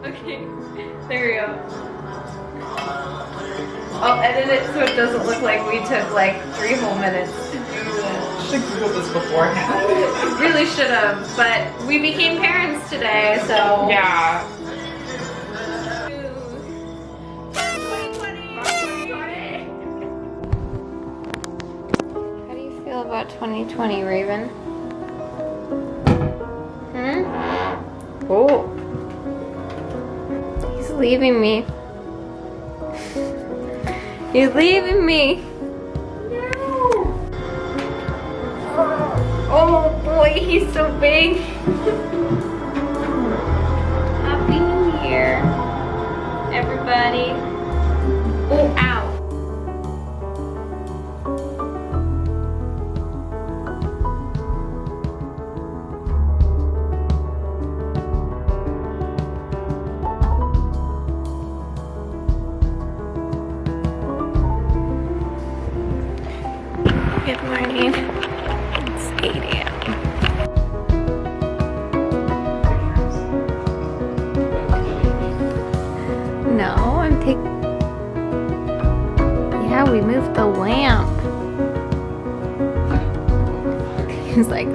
Okay, there we go. I'll edit it so it doesn't look like we took like 3 whole minutes to do this. Should Google this beforehand. Really should have, but we became parents today, so. Yeah. How do you feel about 2020, Raven? Oh. He's leaving me. He's leaving me. No. Oh boy, he's so big. Happy New Year, everybody. Oh, ow. Good morning. It's 8 a.m. No, I'm taking. Yeah, we moved the lamp. He's like.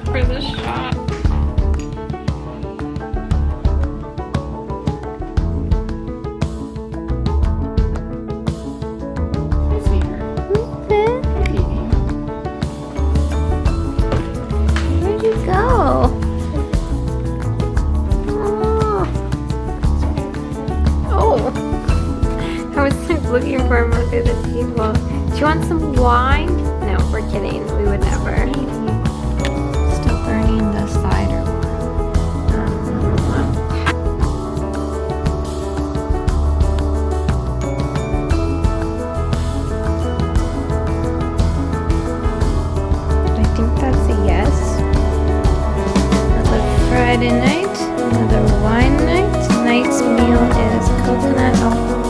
For this shot. Where'd you go? Oh. I was looking for him under the table. Do you want some wine? No, we're kidding. We would never. Still burning the cider I think that's a yes. Another Friday night, another wine night. Tonight's meal is coconut alfalfa.